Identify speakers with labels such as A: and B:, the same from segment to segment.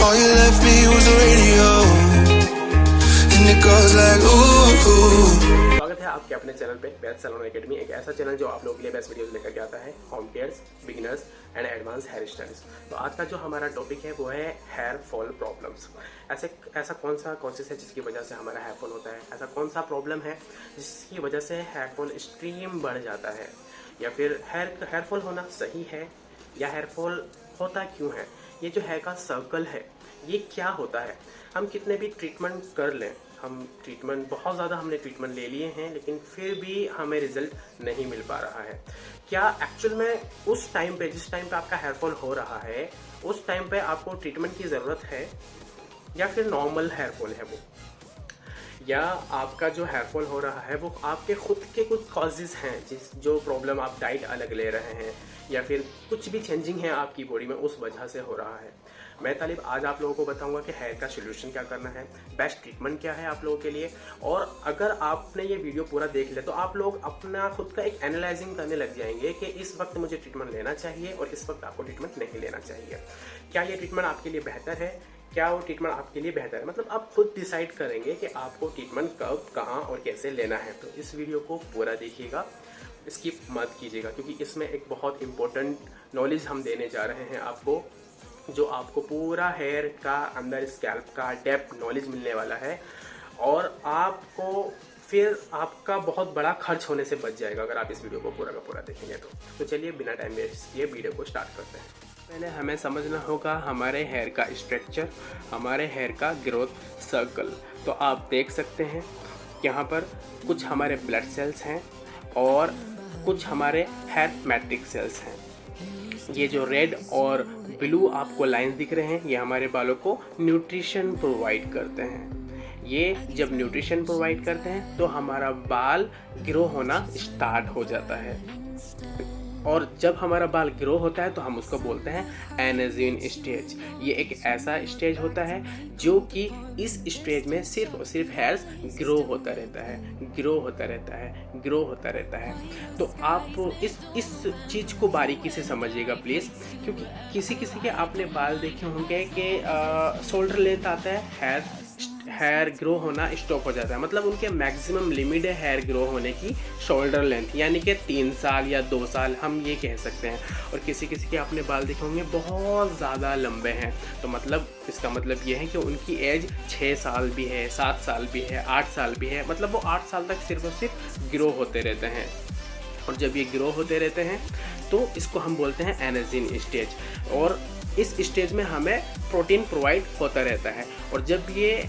A: All you left me was the radio, and it goes like ooh.
B: स्वागत है आपके अपने चैनल पे बेस्ट सैलून एकेडमी, एक ऐसा चैनल जो आप लोगों के लिए बेस्ट वीडियोस लेकर के आता है home cares, beginners and advance hair styles. तो आज का जो हमारा टॉपिक है वो है हेयर फॉल प्रॉब्लम्स। ऐसा कौन सा कॉजेस है जिसकी वजह से हमारा हेयर फॉल होता है? ऐसा कौन सा प्रॉब्लम है जिसकी वजह से हेयर फॉल एक्सट्रीम बढ़ जाता है? या फिर हेयर फॉल होना सही है या हेयर फॉल होता क्यों है? ये जो हेयर का सर्कल है ये क्या होता है? हम कितने भी ट्रीटमेंट कर लें, बहुत ज़्यादा हमने ट्रीटमेंट ले लिए हैं लेकिन फिर भी हमें रिजल्ट नहीं मिल पा रहा है। क्या एक्चुअल में उस टाइम पे, जिस टाइम पे आपका हेयर फॉल हो रहा है, उस टाइम पे आपको ट्रीटमेंट की ज़रूरत है या फिर नॉर्मल हेयर फॉल है वो? या आपका जो हेयर फॉल हो रहा है वो आपके खुद के कुछ कॉजेज़ हैं, जो प्रॉब्लम आप डाइट अलग ले रहे हैं या फिर कुछ भी चेंजिंग है आपकी बॉडी में उस वजह से हो रहा है। मैं तालिब आज आप लोगों को बताऊंगा कि हेयर का सोल्यूशन क्या करना है, बेस्ट ट्रीटमेंट क्या है आप लोगों के लिए। और अगर आपने ये वीडियो पूरा देख लिया तो आप लोग अपना खुद का एक एनालाइजिंग करने लग जाएंगे कि इस वक्त मुझे ट्रीटमेंट लेना चाहिए और इस वक्त आपको ट्रीटमेंट नहीं लेना चाहिए। क्या ये ट्रीटमेंट आपके लिए बेहतर है, क्या वो ट्रीटमेंट आपके लिए बेहतर है? मतलब आप खुद डिसाइड करेंगे कि आपको ट्रीटमेंट कब, कहाँ और कैसे लेना है। तो इस वीडियो को पूरा देखिएगा, स्किप मत कीजिएगा, क्योंकि इसमें एक बहुत इंपॉर्टेंट नॉलेज हम देने जा रहे हैं आपको, जो आपको पूरा हेयर का अंदर स्कैल्प का डेप्थ नॉलेज मिलने वाला है और आपको फिर आपका बहुत बड़ा खर्च होने से बच जाएगा अगर आप इस वीडियो को पूरा का पूरा देखेंगे तो चलिए बिना टाइम वेस्ट किए वीडियो को स्टार्ट करते हैं। पहले हमें समझना होगा हमारे हेयर का स्ट्रक्चर, हमारे हेयर का ग्रोथ सर्कल। तो आप देख सकते हैं यहाँ पर कुछ हमारे ब्लड सेल्स हैं और कुछ हमारे हेयर मैट्रिक्स सेल्स हैं। ये जो रेड और ब्लू आपको लाइंस दिख रहे हैं ये हमारे बालों को न्यूट्रिशन प्रोवाइड करते हैं। ये जब न्यूट्रिशन प्रोवाइड करते हैं तो हमारा बाल ग्रो होना स्टार्ट हो जाता है और जब हमारा बाल ग्रो होता है तो हम उसको बोलते हैं एनाजीन स्टेज। ये एक ऐसा स्टेज होता है जो कि इस स्टेज में सिर्फ और सिर्फ हेयर्स ग्रो होता रहता है। तो आप इस चीज़ को बारीकी से समझिएगा प्लीज़, क्योंकि किसी के आपने बाल देखे होंगे कि शोल्डर लेंथ आता है, हेयर ग्रो होना स्टॉप हो जाता है। मतलब उनके मैक्सिमम लिमिट है हेयर ग्रो होने की शोल्डर लेंथ, यानी कि 3 साल या 2 साल हम ये कह सकते हैं। और किसी के आपने बाल देखे होंगे बहुत ज़्यादा लंबे हैं, तो मतलब इसका मतलब ये है कि उनकी एज 6 साल भी है, 7 साल भी है, 8 साल भी है। मतलब वो 8 साल तक सिर्फ और सिर्फ ग्रो होते रहते हैं। और जब ये ग्रो होते रहते हैं तो इसको हम बोलते हैं एनाजीन स्टेज। और इस स्टेज में हमें प्रोटीन प्रोवाइड होता रहता है और जब ये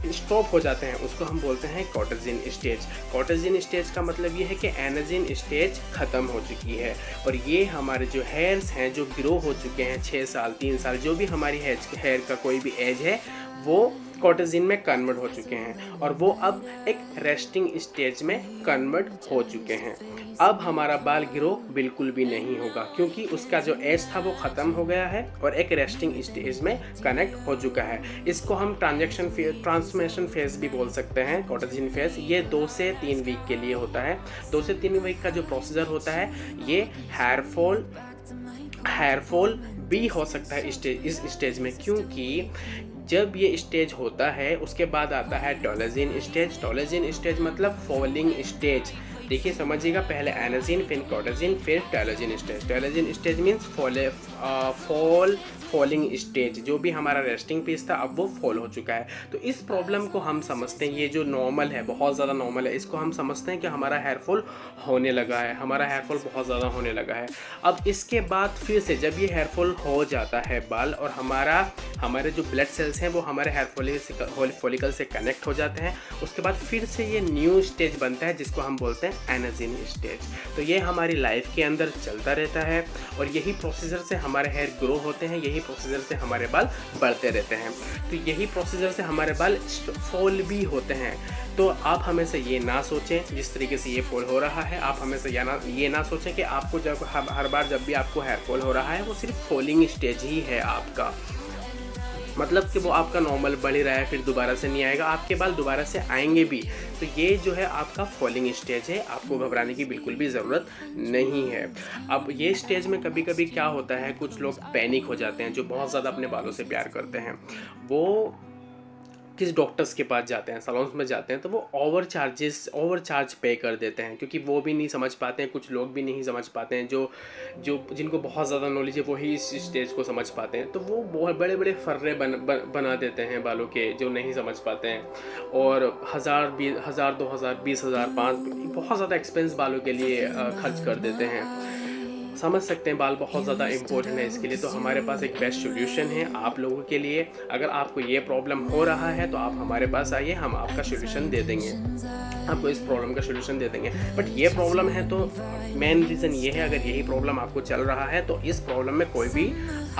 B: स्टॉप हो जाते हैं उसको हम बोलते हैं कॉटेजिन स्टेज। कॉटेजिन स्टेज का मतलब ये है कि एनाजीन स्टेज ख़त्म हो चुकी है और ये हमारे जो हेयर्स हैं जो ग्रो हो चुके हैं 6 साल, 3 साल, जो भी हमारी हेयर का कोई भी एज है वो कॉटेजिन में कन्वर्ट हो चुके हैं और वो अब एक रेस्टिंग स्टेज में कन्वर्ट हो चुके हैं। अब हमारा बाल ग्रो बिल्कुल भी नहीं होगा क्योंकि उसका जो एज था वो ख़त्म हो गया है और एक रेस्टिंग स्टेज में कनेक्ट हो चुका है। इसको हम ट्रांसफॉर्मेशन फेज भी बोल सकते हैं, कॉटेजिन फेज। ये 2 से 3 वीक के लिए होता है। 2 से 3 वीक का जो प्रोसीजर होता है ये हेयर फॉल भी हो सकता है इस स्टेज में, क्योंकि जब ये स्टेज होता है उसके बाद आता है टॉलेजिन स्टेज। टॉलेजिन स्टेज मतलब फॉलिंग स्टेज। देखिए समझिएगा, पहले एनाजीन, फिर कॉटेजिन, फिर telogen stage. Telogen stage means falling stage. जो भी हमारा रेस्टिंग पीस था अब वो फॉल हो चुका है। तो इस प्रॉब्लम को हम समझते हैं, ये जो नॉर्मल है, बहुत ज़्यादा नॉर्मल है, इसको हम समझते हैं कि हमारा हेयर फॉल होने लगा है, हमारा हेयर फॉल बहुत ज़्यादा होने लगा है। अब इसके बाद फिर से जब ये हेयर फॉल हो जाता है बाल और हमारे जो ब्लड सेल्स हैं वो हमारे हेयर फॉलिकल से कनेक्ट हो जाते हैं, उसके बाद फिर से ये न्यू स्टेज बनता है जिसको हम बोलते हैं एनाजीन स्टेज। तो ये हमारी लाइफ के अंदर चलता रहता है और यही प्रोसीजर से हमारे हेयर ग्रो होते हैं, यही प्रोसीजर से हमारे बाल बढ़ते रहते हैं। तो यही प्रोसीजर से हमारे बाल फॉल भी होते हैं। तो आप हमेशा ये ना सोचें जिस तरीके से ये फॉल हो रहा है, आप हमेशा ये ना सोचें कि आपको जब हर बार जब भी आपको हेयर फॉल हो रहा है वो सिर्फ फॉलिंग स्टेज ही है आपका। मतलब कि वो आपका नॉर्मल बढ़ ही रहा है, फिर दोबारा से नहीं आएगा, आपके बाल दोबारा से आएंगे भी। तो ये जो है आपका फॉलिंग स्टेज है, आपको घबराने की बिल्कुल भी ज़रूरत नहीं है। अब ये स्टेज में कभी कभी क्या होता है, कुछ लोग पैनिक हो जाते हैं, जो बहुत ज़्यादा अपने बालों से प्यार करते हैं, वो किस डॉक्टर्स के पास जाते हैं, सैलून्स में जाते हैं, तो वो ओवर चार्ज पे कर देते हैं, क्योंकि वो भी नहीं समझ पाते हैं, कुछ लोग भी नहीं समझ पाते हैं, जो जिनको बहुत ज़्यादा नॉलेज है वही इस स्टेज को समझ पाते हैं। तो वो बहुत बड़े बड़े फर्रे बना देते हैं बालों के, जो नहीं समझ पाते हैं, और 1000, 2000, 20,000, 5 बहुत ज़्यादा एक्सपेंस बालों के लिए खर्च कर देते हैं। समझ सकते हैं, बाल बहुत ज़्यादा इम्पोर्टेंट है इसके लिए। तो हमारे पास एक बेस्ट सोल्यूशन है आप लोगों के लिए। अगर आपको ये प्रॉब्लम हो रहा है तो आप हमारे पास आइए, हम आपका सोल्यूशन दे देंगे, आपको इस प्रॉब्लम का सोल्यूशन दे देंगे। बट ये प्रॉब्लम है तो मेन रीज़न ये है, अगर यही प्रॉब्लम आपको चल रहा है तो इस प्रॉब्लम में कोई भी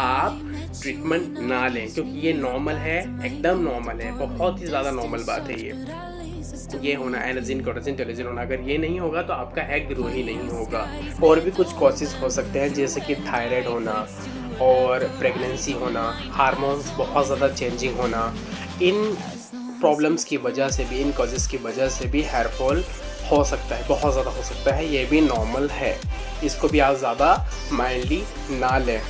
B: आप ट्रीटमेंट ना लें, क्योंकि ये नॉर्मल है, एकदम नॉर्मल है, बहुत ही ज़्यादा नॉर्मल बात है ये होना, एनाजिन, कोडाजिन, टेलोजिन होना। अगर ये नहीं होगा तो आपका हेयर ग्रो ही नहीं होगा। और भी कुछ कॉजेज़ हो सकते हैं, जैसे कि थायराइड होना और प्रेगनेंसी होना, हार्मोन्स बहुत ज़्यादा चेंजिंग होना। इन प्रॉब्लम्स की वजह से भी, इन कॉजेज़ की वजह से भी हेयर फॉल हो सकता है, बहुत ज़्यादा हो सकता है। ये भी नॉर्मल है, इसको भी आप ज़्यादा माइल्डली ना लें।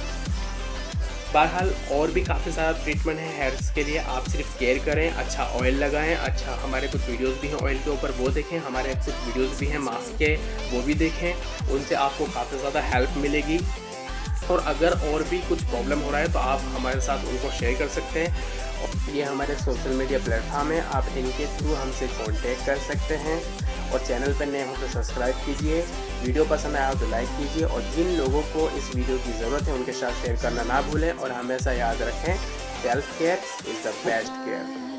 B: बहरहाल और भी काफ़ी सारा ट्रीटमेंट है हेयर्स के लिए, आप सिर्फ केयर करें, अच्छा ऑयल लगाएं, अच्छा हमारे कुछ वीडियोस भी हैं ऑयल के ऊपर, वो देखें, हमारे कुछ वीडियोस भी हैं मास्क के, वो भी देखें, उनसे आपको काफ़ी ज़्यादा हेल्प मिलेगी। और अगर और भी कुछ प्रॉब्लम हो रहा है तो आप हमारे साथ उनको शेयर कर सकते हैं। ये हमारे सोशल मीडिया प्लेटफॉर्म है, आप इनके थ्रू हमसे कांटेक्ट कर सकते हैं। और चैनल पर नए हो तो सब्सक्राइब कीजिए, वीडियो पसंद आया हो तो लाइक कीजिए, और जिन लोगों को इस वीडियो की ज़रूरत है उनके साथ शेयर करना ना भूलें। और हमेशा याद रखें, self care is the best care.